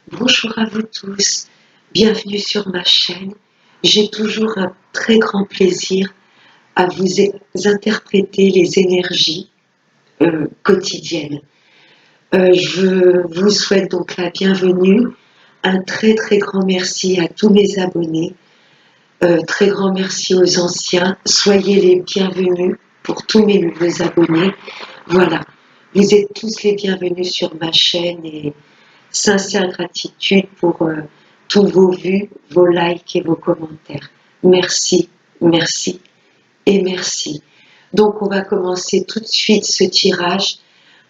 Bonjour à vous tous, bienvenue sur ma chaîne. J'ai toujours un très grand plaisir à vous interpréter les énergies quotidiennes. Je vous souhaite donc la bienvenue. Un très très grand merci à tous mes abonnés. Très grand merci aux anciens. Soyez les bienvenus pour tous mes nouveaux abonnés. Voilà, vous êtes tous les bienvenus sur ma chaîne et sincère gratitude pour tous vos vues, vos likes et vos commentaires. Merci, merci et merci. Donc on va commencer tout de suite ce tirage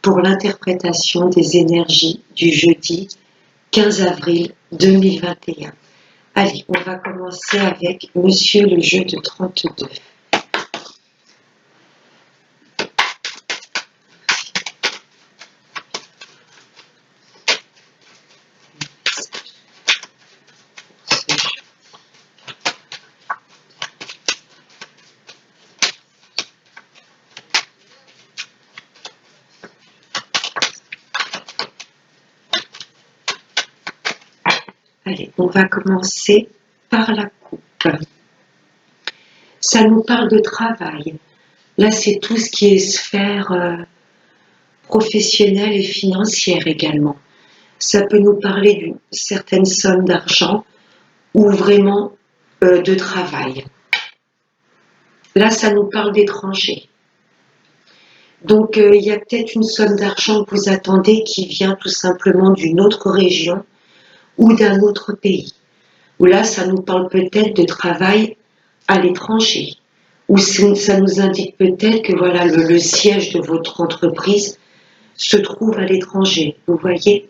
pour l'interprétation des énergies du jeudi 15 avril 2021. Allez, on va commencer avec Monsieur le jeu de 32. Allez, on va commencer par la coupe. Ça nous parle de travail. Là, c'est tout ce qui est sphère professionnelle et financière également. Ça peut nous parler d'une certaine somme d'argent ou vraiment de travail. Là, ça nous parle d'étrangers. Donc, il y a peut-être une somme d'argent que vous attendez qui vient tout simplement d'une autre région ou d'un autre pays. Ou là, ça nous parle peut-être de travail à l'étranger. Ou ça nous indique peut-être que voilà, le siège de votre entreprise se trouve à l'étranger. Vous voyez ?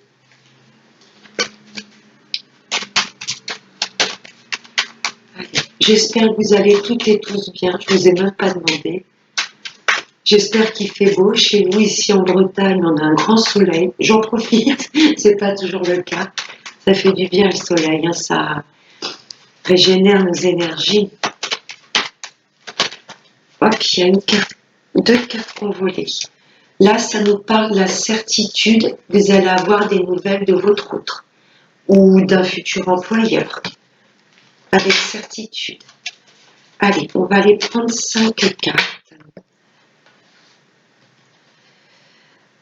J'espère que vous allez toutes et tous bien. Je ne vous ai même pas demandé. J'espère qu'il fait beau. Chez nous, ici en Bretagne, on a un grand soleil. J'en profite. C'est pas toujours le cas. Ça fait du bien le soleil. Hein. Ça régénère nos énergies. Hop, il y a une carte, deux cartes convolées. Là, ça nous parle de la certitude que vous allez avoir des nouvelles de votre autre ou d'un futur employeur. Avec certitude. Allez, on va aller prendre 5 cartes.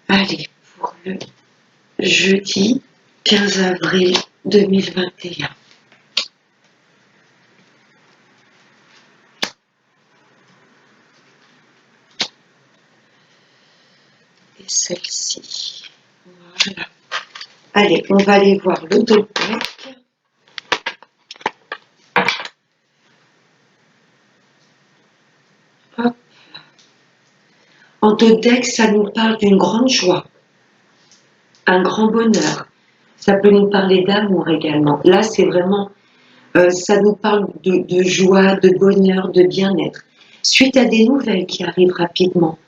Allez, pour le jeudi 15 avril 2021. Et celle-ci. Voilà. Allez, on va aller voir le dos deck. Hop. En dos deck, ça nous parle d'une grande joie, un grand bonheur. Ça peut nous parler d'amour également. Là, c'est vraiment, ça nous parle de joie, de bonheur, de bien-être. Suite à des nouvelles qui arrivent rapidement,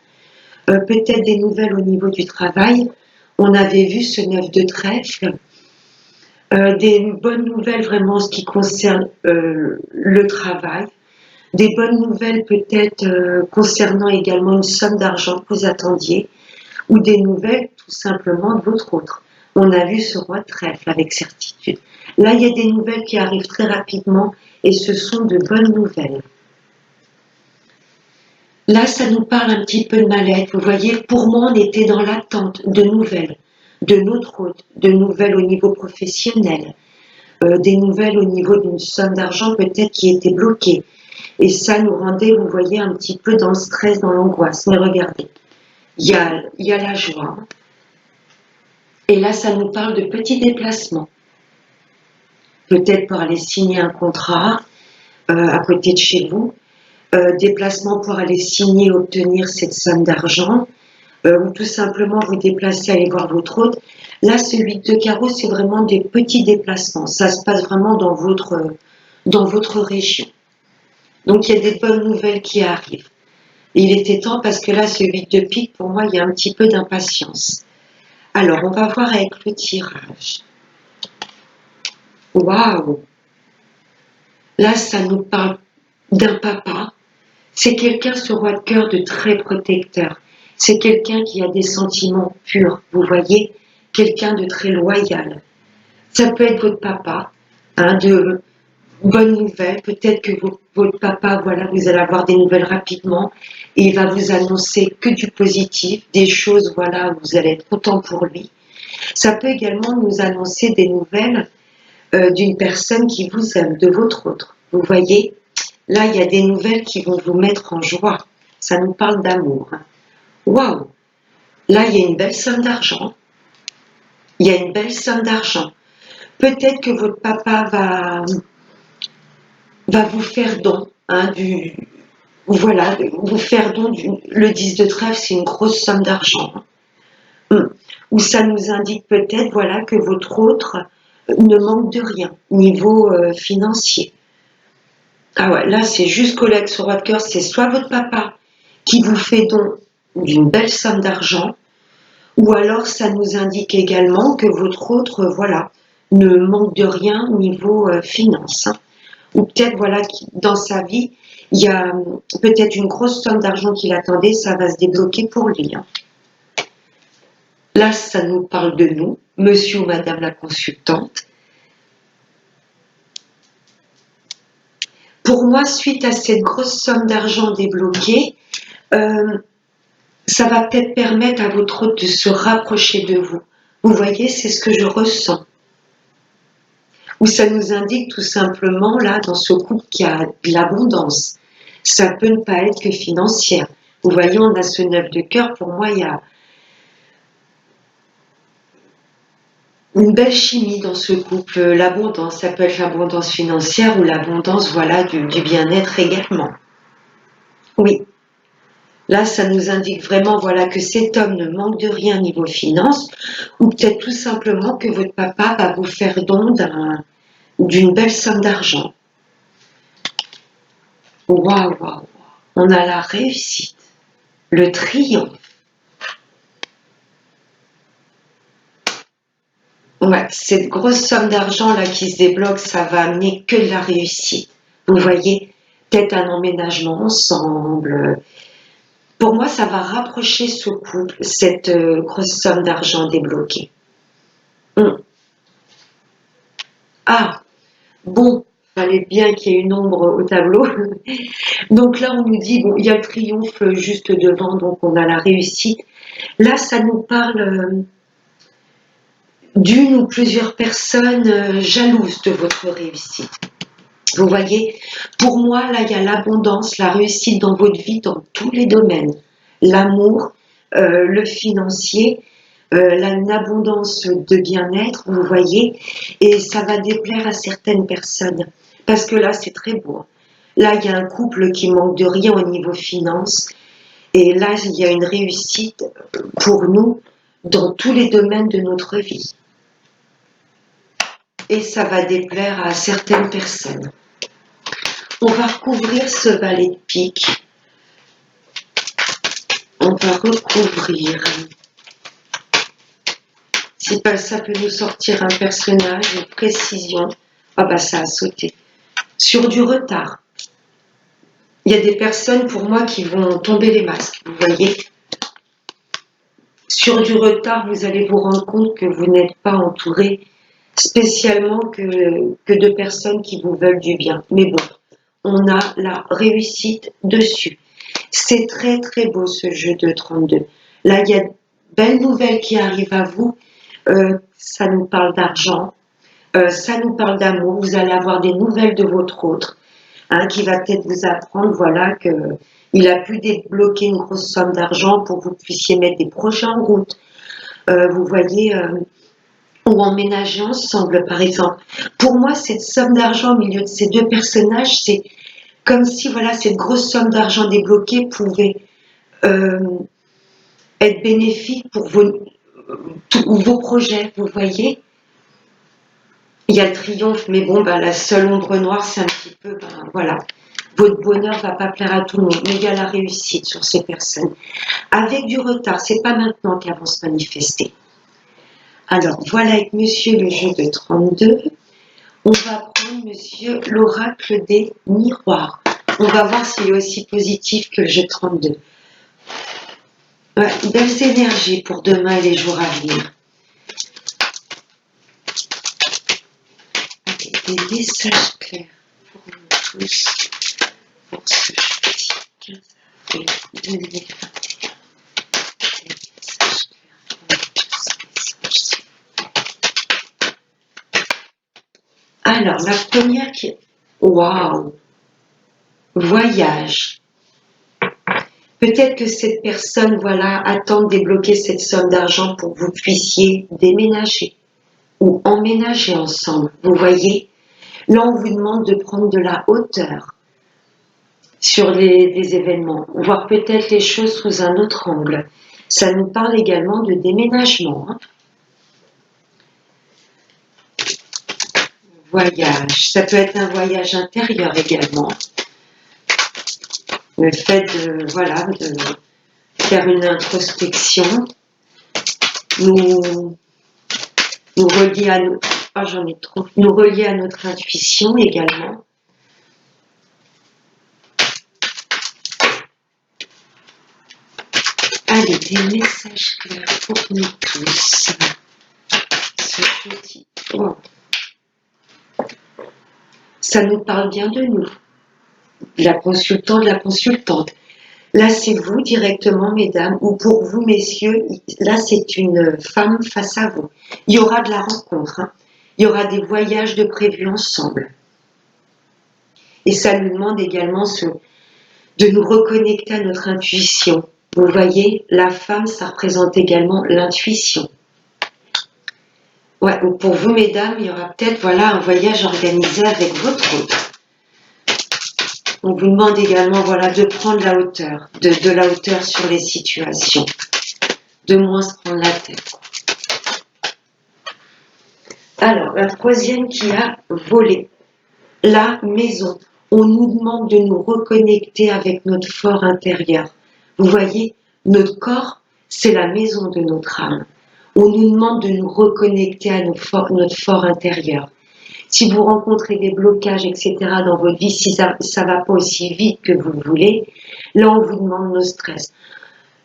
peut-être des nouvelles au niveau du travail. On avait vu ce 9 de trèfle. Des bonnes nouvelles vraiment en ce qui concerne le travail. Des bonnes nouvelles peut-être concernant également une somme d'argent que vous attendiez. Ou des nouvelles tout simplement de votre autre. On a vu ce roi de trèfle avec certitude. Là, il y a des nouvelles qui arrivent très rapidement et ce sont de bonnes nouvelles. Là, ça nous parle un petit peu de mal-être. Vous voyez, pour moi, on était dans l'attente de nouvelles, de notre hôte, de nouvelles au niveau professionnel, des nouvelles au niveau d'une somme d'argent peut-être qui était bloquée. Et ça nous rendait, vous voyez, un petit peu dans le stress, dans l'angoisse. Mais regardez, il y a la joie. Et là, ça nous parle de petits déplacements. Peut-être pour aller signer un contrat à côté de chez vous. Déplacement pour aller signer, obtenir cette somme d'argent, ou tout simplement vous déplacer, aller voir votre hôte. Là, ce 8 de carreau, c'est vraiment des petits déplacements. Ça se passe vraiment dans votre région. Donc, il y a des bonnes nouvelles qui arrivent. Et il était temps parce que là, ce 8 de pique, pour moi, il y a un petit peu d'impatience. Alors, on va voir avec le tirage. Waouh! Là, ça nous parle d'un papa. C'est quelqu'un, ce roi de cœur, de très protecteur. C'est quelqu'un qui a des sentiments purs, vous voyez, quelqu'un de très loyal. Ça peut être votre papa, hein, de bonnes nouvelles. Peut-être que votre papa, voilà, vous allez avoir des nouvelles rapidement et il va vous annoncer que du positif, des choses, voilà, où vous allez être content pour lui. Ça peut également nous annoncer des nouvelles d'une personne qui vous aime, de votre autre. Vous voyez, là, il y a des nouvelles qui vont vous mettre en joie. Ça nous parle d'amour. Hein. Waouh! Là, il y a une belle somme d'argent. Il y a une belle somme d'argent. Peut-être que votre papa va vous faire don, hein, voilà, vous faire don le 10 de trèfle, c'est une grosse somme d'argent. Hein. Ou ça nous indique peut-être, voilà, que votre autre ne manque de rien, niveau financier. Ah ouais, là, c'est jusqu'au lex au roi de cœur, c'est soit votre papa qui vous fait don d'une belle somme d'argent, ou alors ça nous indique également que votre autre, voilà, ne manque de rien au niveau finance. Hein. Ou peut-être, voilà, dans sa vie, il y a peut-être une grosse somme d'argent qu'il attendait, ça va se débloquer pour lui. Hein. Là, ça nous parle de nous, monsieur ou madame la consultante. Pour moi, suite à cette grosse somme d'argent débloquée, ça va peut-être permettre à votre hôte de se rapprocher de vous. Vous voyez, c'est ce que je ressens. Ou ça nous indique tout simplement, là, dans ce couple, qu'il y a de l'abondance. Ça peut ne pas être que financière. Vous voyez, on a ce 9 de cœur. Pour moi, il y a une belle chimie dans ce couple. L'abondance, ça peut être l'abondance financière ou l'abondance, voilà, du bien-être également. Oui. Là, ça nous indique vraiment, voilà, que cet homme ne manque de rien niveau finance, ou peut-être tout simplement que votre papa va vous faire don d'une belle somme d'argent. Waouh, waouh, on a la réussite, le triomphe. Ouais, cette grosse somme d'argent là qui se débloque, ça va amener que de la réussite. Vous voyez, peut-être un emménagement ensemble. Pour moi, ça va rapprocher ce couple, cette grosse somme d'argent débloquée. Ah, bon, fallait bien qu'il y ait une ombre au tableau. Donc là, on nous dit, bon, il y a le triomphe juste devant, donc on a la réussite. Là, ça nous parle d'une ou plusieurs personnes jalouses de votre réussite. Vous voyez, pour moi, là, il y a l'abondance, la réussite dans votre vie, dans tous les domaines. L'amour, le financier, une abondance de bien-être, vous voyez, et ça va déplaire à certaines personnes. Parce que là, c'est très beau. Là, il y a un couple qui manque de rien au niveau finance, et là, il y a une réussite pour nous dans tous les domaines de notre vie. Et ça va déplaire à certaines personnes. On va recouvrir ce valet de pique. On va recouvrir. Si ça peut nous sortir un personnage, une précision. Ah bah ça a sauté. Sur du retard. Il y a des personnes pour moi qui vont tomber les masques, vous voyez. Sur du retard, vous allez vous rendre compte que vous n'êtes pas entouré spécialement que de personnes qui vous veulent du bien. Mais bon, on a la réussite dessus. C'est très très beau ce jeu de 32. Là, il y a de belles nouvelles qui arrivent à vous. Ça nous parle d'argent, ça nous parle d'amour. Vous allez avoir des nouvelles de votre autre, hein, qui va peut-être vous apprendre, voilà, que il a pu débloquer une grosse somme d'argent pour que vous puissiez mettre des projets en route. Vous voyez, ou emménager ensemble, par exemple. Pour moi, cette somme d'argent au milieu de ces deux personnages, c'est comme si, voilà, cette grosse somme d'argent débloquée pouvait être bénéfique pour vos projets, vous voyez. Il y a le triomphe, mais bon, ben, la seule ombre noire, c'est un petit peu, ben, voilà. Votre bonheur ne va pas plaire à tout le monde, mais il y a la réussite sur ces personnes. Avec du retard, c'est pas maintenant qu'elles vont se manifester. Alors, voilà avec monsieur le jeu de 32. On va prendre monsieur l'oracle des miroirs. On va voir s'il est aussi positif que le jeu 32. Ouais, belles énergies pour demain et les jours à venir. Des messages clairs pour nous tous pour ce jeudi 15 avril 2021. Des messages clairs pour nous tous. Alors, la première qui... Waouh! Voyage. Peut-être que cette personne, voilà, attend de débloquer cette somme d'argent pour que vous puissiez déménager ou emménager ensemble. Vous voyez? Là, on vous demande de prendre de la hauteur sur les événements, voir peut-être les choses sous un autre angle. Ça nous parle également de déménagement. Voyage, ça peut être un voyage intérieur également. Le fait de, voilà, de faire une introspection nous relie à nous. Ah, j'en ai trop. Nous relier à notre intuition également. Allez, des messages clairs pour nous tous. Ce jeudi. Oh. Ça nous parle bien de nous. La consultante, la consultante. Là, c'est vous directement, mesdames, ou pour vous, messieurs, là, c'est une femme face à vous. Il y aura de la rencontre, hein. Il y aura des voyages de prévus ensemble. Et ça nous demande également de nous reconnecter à notre intuition. Vous voyez, la femme, ça représente également l'intuition. Ouais, pour vous, mesdames, il y aura peut-être, voilà, un voyage organisé avec votre autre. On vous demande également, voilà, de prendre la hauteur, de la hauteur sur les situations, de moins se prendre la tête. Alors, la troisième qui a volé, la maison. On nous demande de nous reconnecter avec notre fort intérieur. Vous voyez, notre corps, c'est la maison de notre âme. On nous demande de nous reconnecter à notre fort intérieur. Si vous rencontrez des blocages, etc. dans votre vie, si ça ne va pas aussi vite que vous voulez, là on vous demande nos stress.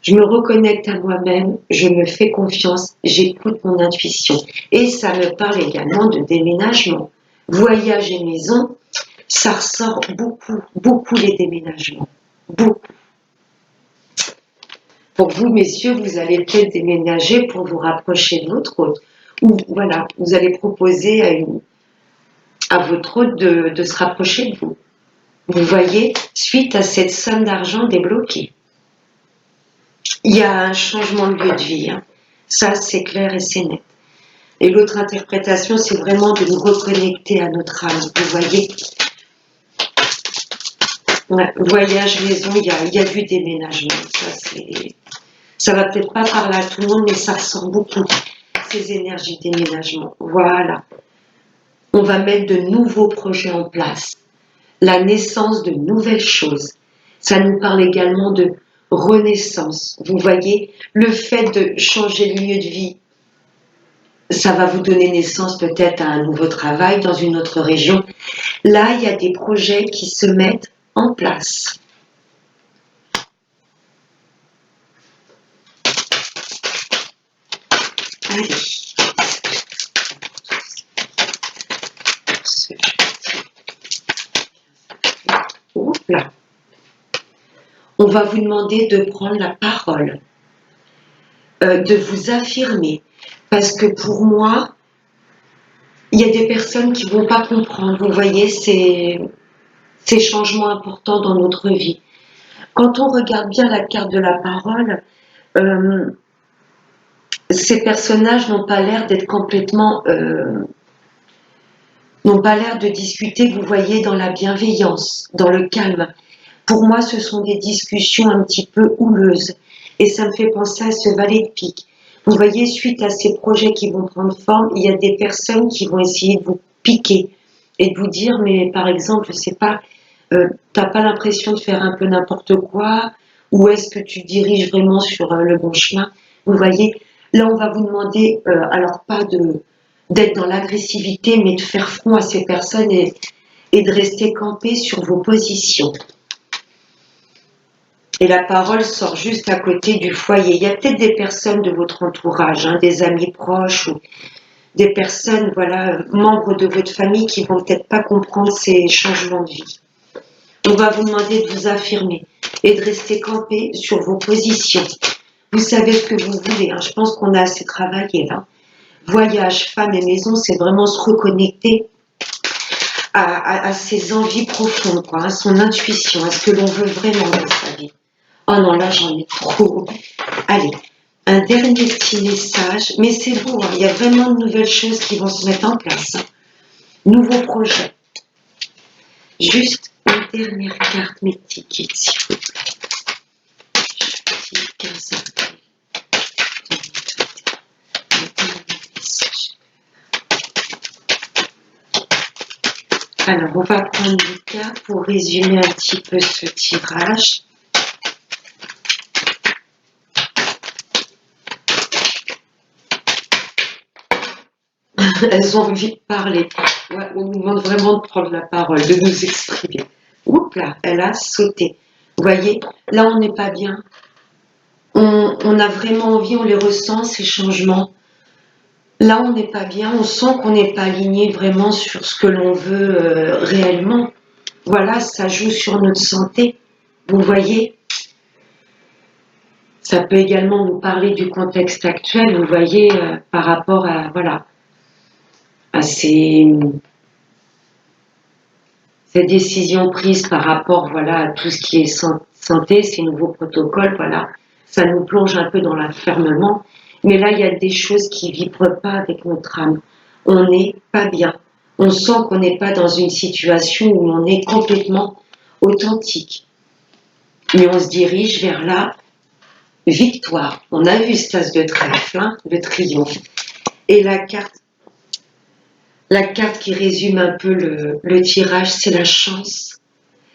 Je me reconnecte à moi-même, je me fais confiance, j'écoute mon intuition. Et ça me parle également de déménagement. Voyage et maison, ça ressort beaucoup, beaucoup les déménagements. Beaucoup. Pour vous, messieurs, vous allez peut-être déménager pour vous rapprocher de votre hôte. Ou voilà, vous allez proposer à votre hôte de se rapprocher de vous. Vous voyez, suite à cette somme d'argent débloquée. Il y a un changement de lieu de vie. Hein. Ça, c'est clair et c'est net. Et l'autre interprétation, c'est vraiment de nous reconnecter à notre âme. Vous voyez, ouais, voyage, maison, il y a du déménagement. Ça va peut-être pas parler à tout le monde, mais ça ressort beaucoup, ces énergies de déménagement. Voilà. On va mettre de nouveaux projets en place. La naissance de nouvelles choses. Ça nous parle également de renaissance. Vous voyez, le fait de changer de lieu de vie, ça va vous donner naissance peut-être à un nouveau travail dans une autre région. Là, il y a des projets qui se mettent en place. Allez. Là. On va vous demander de prendre la parole, de vous affirmer, parce que pour moi, il y a des personnes qui ne vont pas comprendre, vous voyez, ces changements importants dans notre vie. Quand on regarde bien la carte de la parole, ces personnages n'ont pas l'air d'être complètement... n'ont pas l'air de discuter, vous voyez, dans la bienveillance, dans le calme. Pour moi, ce sont des discussions un petit peu houleuses. Et ça me fait penser à ce valet de pique. Vous voyez, suite à ces projets qui vont prendre forme, il y a des personnes qui vont essayer de vous piquer et de vous dire, mais par exemple, je sais pas, t'as pas l'impression de faire un peu n'importe quoi, ou est-ce que tu diriges vraiment sur le bon chemin? Vous voyez, là, on va vous demander, alors pas d'être dans l'agressivité, mais de faire front à ces personnes et de rester campé sur vos positions. Et la parole sort juste à côté du foyer. Il y a peut-être des personnes de votre entourage, hein, des amis proches ou des personnes, voilà, membres de votre famille qui vont peut-être pas comprendre ces changements de vie. On va vous demander de vous affirmer et de rester campé sur vos positions. Vous savez ce que vous voulez, hein. Je pense qu'on a assez travaillé là. Voyage, femme et maison, c'est vraiment se reconnecter à ses envies profondes, quoi, à son intuition, à ce que l'on veut vraiment dans sa vie. Oh non, là j'en ai trop. Allez, un dernier petit message, mais c'est beau, hein. Il y a vraiment de nouvelles choses qui vont se mettre en place, hein. Nouveaux projets. Juste une dernière carte méditique, s'il vous plaît. Jeudi 15 avril 2021. Alors, on va prendre des cartes pour résumer un petit peu ce tirage. Elles ont envie de parler. Ouais, on nous demande vraiment de prendre la parole, de nous exprimer. Oups là, elle a sauté. Vous voyez, là on n'est pas bien. On a vraiment envie, on les ressent, ces changements. Là on n'est pas bien, on sent qu'on n'est pas aligné vraiment sur ce que l'on veut réellement. Voilà, ça joue sur notre santé. Vous voyez, ça peut également nous parler du contexte actuel, vous voyez, par rapport à, voilà, à ces décisions prises par rapport, voilà, à tout ce qui est santé, ces nouveaux protocoles, voilà, ça nous plonge un peu dans l'enfermement. Mais là, il y a des choses qui ne vibrent pas avec notre âme. On n'est pas bien. On sent qu'on n'est pas dans une situation où on est complètement authentique. Mais on se dirige vers la victoire. On a vu ce as de trèfle, hein, le triomphe. Et la carte qui résume un peu le tirage, c'est la chance.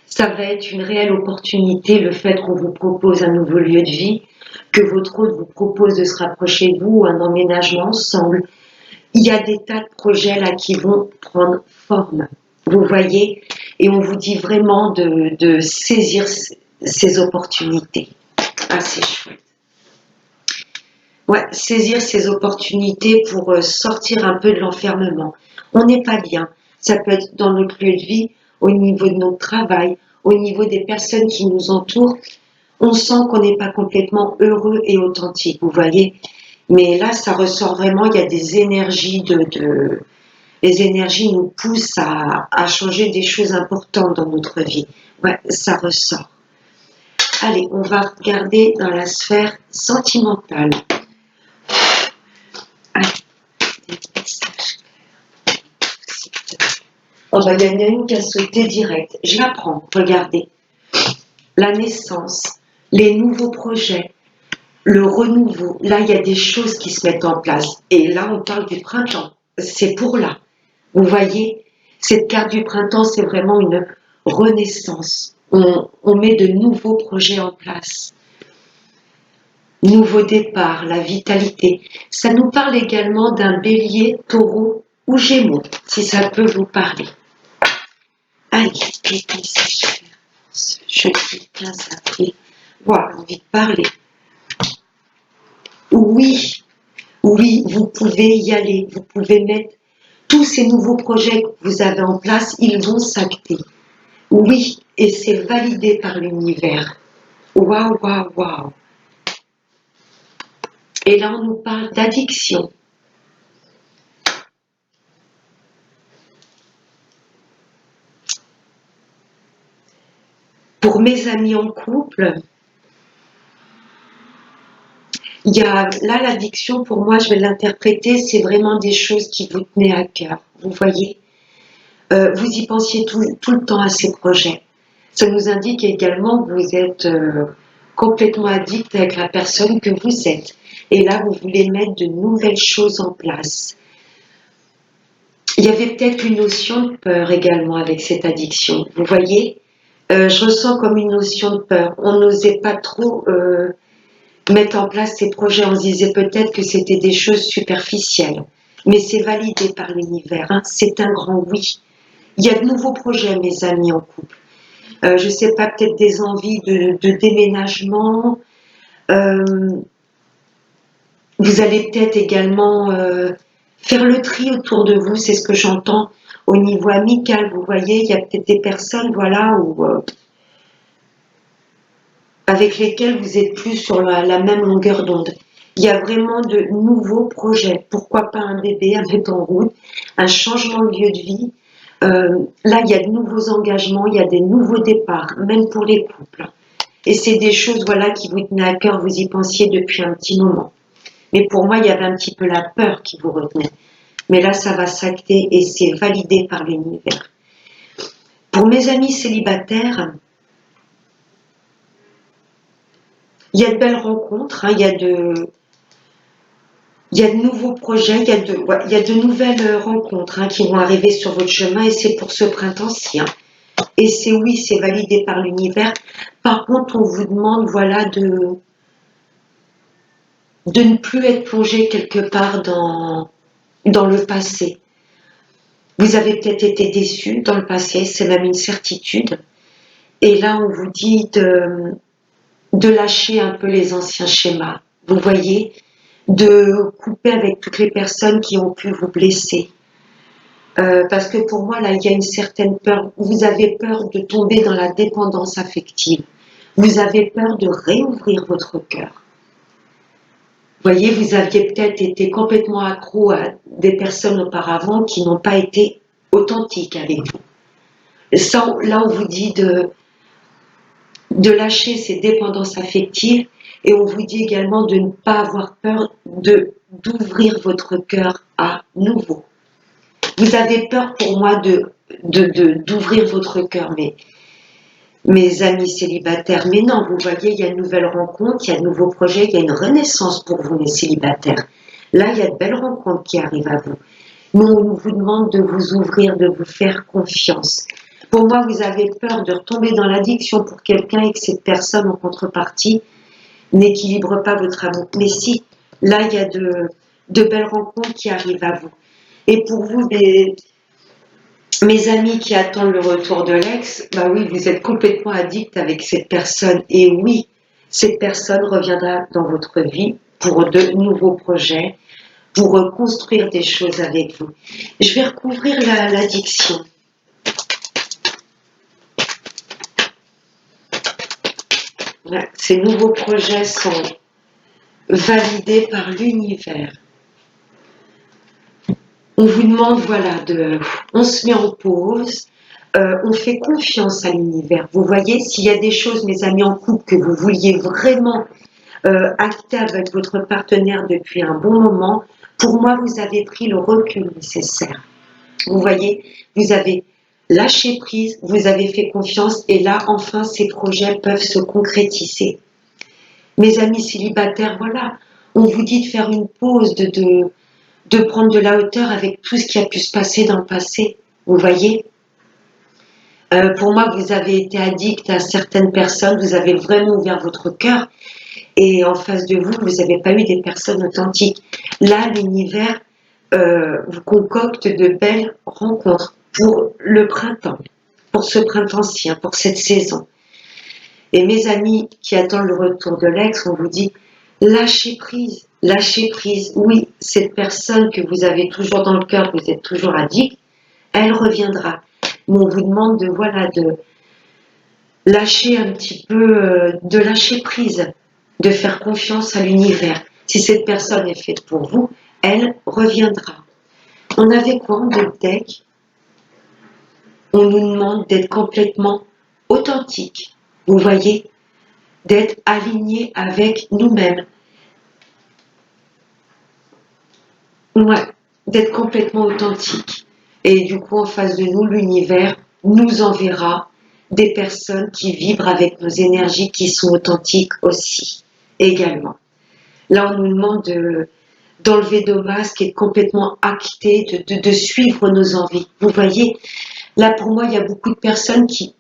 Ça va être une réelle opportunité, le fait qu'on vous propose un nouveau lieu de vie, que votre hôte vous propose de se rapprocher de vous, un emménagement ensemble. Il y a des tas de projets là qui vont prendre forme, vous voyez, et on vous dit vraiment de saisir ces opportunités. Ah, c'est chouette. Ouais, saisir ces opportunités pour sortir un peu de l'enfermement. On n'est pas bien. Ça peut être dans notre lieu de vie, au niveau de notre travail, au niveau des personnes qui nous entourent. On sent qu'on n'est pas complètement heureux et authentique, vous voyez. Mais là, ça ressort vraiment, il y a des énergies les énergies nous poussent à changer des choses importantes dans notre vie. Ouais, ça ressort. Allez, on va regarder dans la sphère sentimentale. Allez, des messages clairs. Oh ben, il y en a une qui a sauté direct. Je la prends, regardez. La naissance, les nouveaux projets, le renouveau. Là, il y a des choses qui se mettent en place. Et là, on parle du printemps. C'est pour là. Vous voyez, cette carte du printemps, c'est vraiment une renaissance. On met de nouveaux projets en place. Nouveau départ, la vitalité. Ça nous parle également d'un bélier, taureau ou gémeaux, si ça peut vous parler. Allez, les messages clairs. Ce jeudi 15 avril. Voilà, envie de parler. Oui, oui, vous pouvez y aller. Vous pouvez mettre tous ces nouveaux projets que vous avez en place, ils vont s'acter. Oui, et c'est validé par l'univers. Waouh, waouh, waouh. Et là, on nous parle d'addiction. Pour mes amis en couple, il y a là l'addiction, pour moi, je vais l'interpréter, c'est vraiment des choses qui vous tenaient à cœur. Vous voyez, vous y pensiez tout le temps à ces projets. Ça nous indique également que vous êtes complètement addict avec la personne que vous êtes. Et là, vous voulez mettre de nouvelles choses en place. Il y avait peut-être une notion de peur également avec cette addiction. Vous voyez, je ressens comme une notion de peur. On n'osait pas trop mettre en place ces projets. On se disait peut-être que c'était des choses superficielles. Mais c'est validé par l'univers, hein. C'est un grand oui. Il y a de nouveaux projets, mes amis en couple. Je ne sais pas, peut-être des envies de déménagement. Vous allez peut-être également faire le tri autour de vous, c'est ce que j'entends au niveau amical. Vous voyez, il y a peut-être des personnes, voilà, avec lesquelles vous êtes plus sur la même longueur d'onde. Il y a vraiment de nouveaux projets. Pourquoi pas un bébé à mettre en route, un changement de lieu de vie. Là, il y a de nouveaux engagements, il y a des nouveaux départs, même pour les couples. Et c'est des choses, voilà, qui vous tenaient à cœur, vous y pensiez depuis un petit moment. Mais pour moi, il y avait un petit peu la peur qui vous retenait. Mais là, ça va s'acter et c'est validé par l'univers. Pour mes amis célibataires, il y a de belles rencontres, hein, il y a de nouveaux projets, il y a de nouvelles rencontres, hein, qui vont arriver sur votre chemin et c'est pour ce printemps-ci, hein. Et c'est oui, c'est validé par l'univers. Par contre, on vous demande, voilà, de ne plus être plongé quelque part dans le passé. Vous avez peut-être été déçu dans le passé, c'est même une certitude. Et là, on vous dit de lâcher un peu les anciens schémas. Vous voyez, de couper avec toutes les personnes qui ont pu vous blesser. Parce que pour moi, là, il y a une certaine peur. Vous avez peur de tomber dans la dépendance affective. Vous avez peur de réouvrir votre cœur. Vous voyez, vous aviez peut-être été complètement accro à des personnes auparavant qui n'ont pas été authentiques avec vous. Ça, là, on vous dit de lâcher ces dépendances affectives et on vous dit également de ne pas avoir peur d'ouvrir votre cœur à nouveau. Vous avez peur pour moi d'ouvrir votre cœur, mais mes amis célibataires, mais non, vous voyez, il y a une nouvelle rencontre, il y a de nouveaux projets, il y a une renaissance pour vous, les célibataires. Là, il y a de belles rencontres qui arrivent à vous. Nous, on vous demande de vous ouvrir, de vous faire confiance. Pour moi, vous avez peur de retomber dans l'addiction pour quelqu'un et que cette personne, en contrepartie, n'équilibre pas votre amour. Mais si, là, il y a de belles rencontres qui arrivent à vous. Et pour vous, mes amis qui attendent le retour de l'ex, bah oui, vous êtes complètement addict avec cette personne. Et oui, cette personne reviendra dans votre vie pour de nouveaux projets, pour construire des choses avec vous. Je vais recouvrir l'addiction. Ces nouveaux projets sont validés par l'univers. On vous demande, voilà, on se met en pause, on fait confiance à l'univers. Vous voyez, s'il y a des choses, mes amis en couple, que vous vouliez vraiment acter avec votre partenaire depuis un bon moment, pour moi, vous avez pris le recul nécessaire. Vous voyez, vous avez lâché prise, vous avez fait confiance et là, enfin, ces projets peuvent se concrétiser. Mes amis célibataires, voilà, on vous dit de faire une pause, de prendre de la hauteur avec tout ce qui a pu se passer dans le passé. Vous voyez, pour moi, vous avez été addict à certaines personnes, vous avez vraiment ouvert votre cœur et en face de vous, vous n'avez pas eu des personnes authentiques. Là, l'univers vous concocte de belles rencontres pour le printemps, pour ce printemps-ci, pour cette saison. Et mes amis qui attendent le retour de l'ex, on vous dit lâchez prise, lâchez prise. Oui, cette personne que vous avez toujours dans le cœur, vous êtes toujours addict, elle reviendra. Mais on vous demande de lâcher un petit peu, de lâcher prise, de faire confiance à l'univers. Si cette personne est faite pour vous, elle reviendra. On avait quoi en deck? On nous demande d'être complètement authentique. Vous voyez, d'être aligné avec nous-mêmes. Ouais, d'être complètement authentique. Et du coup, en face de nous, l'univers nous enverra des personnes qui vibrent avec nos énergies, qui sont authentiques aussi, également. Là, on nous demande d'enlever nos masques et de complètement acter, de suivre nos envies. Vous voyez, là, pour moi, il y a beaucoup de personnes qui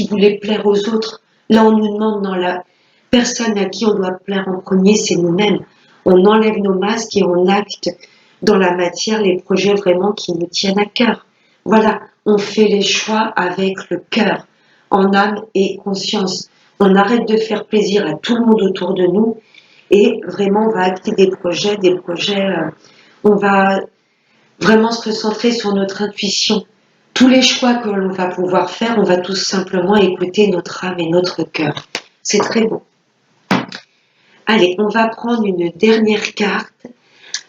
voulaient plaire aux autres. Là, on nous demande, non, la personne à qui on doit plaire en premier, c'est nous-mêmes. On enlève nos masques et on acte dans la matière les projets vraiment qui nous tiennent à cœur. Voilà, on fait les choix avec le cœur, en âme et conscience. On arrête de faire plaisir à tout le monde autour de nous et vraiment on va acter des projets, on va Vraiment se recentrer sur notre intuition. Tous les choix que l'on va pouvoir faire, on va tout simplement écouter notre âme et notre cœur. C'est très beau. Allez, on va prendre une dernière carte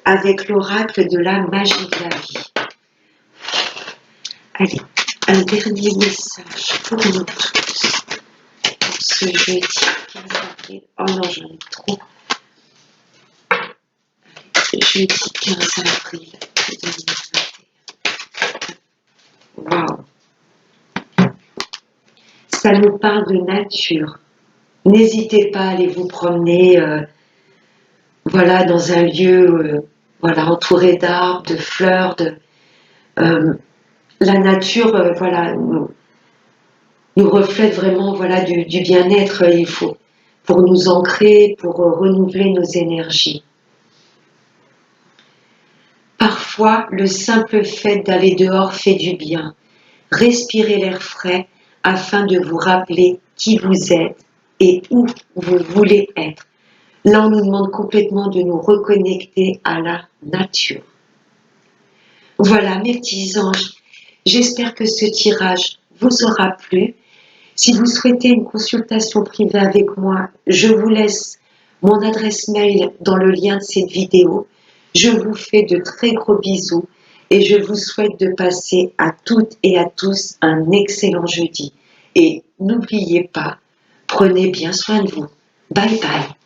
avec l'oracle de la magie de la vie. Allez, un dernier message pour nous tous. Pour ce jeudi 15 avril. Oh non, j'en ai trop. Allez, jeudi 15 avril 2021. Waouh! Ça nous parle de nature. N'hésitez pas à aller vous promener voilà, dans un lieu voilà, entouré d'arbres, de fleurs. La nature voilà, nous reflète vraiment voilà, du bien-être. Il faut pour nous ancrer, pour renouveler nos énergies. Parfois, le simple fait d'aller dehors fait du bien. Respirez l'air frais afin de vous rappeler qui vous êtes et où vous voulez être. Là, on nous demande complètement de nous reconnecter à la nature. Voilà, mes petits anges, j'espère que ce tirage vous aura plu. Si vous souhaitez une consultation privée avec moi, je vous laisse mon adresse mail dans le lien de cette vidéo. Je vous fais de très gros bisous et je vous souhaite de passer à toutes et à tous un excellent jeudi. Et n'oubliez pas, prenez bien soin de vous. Bye bye.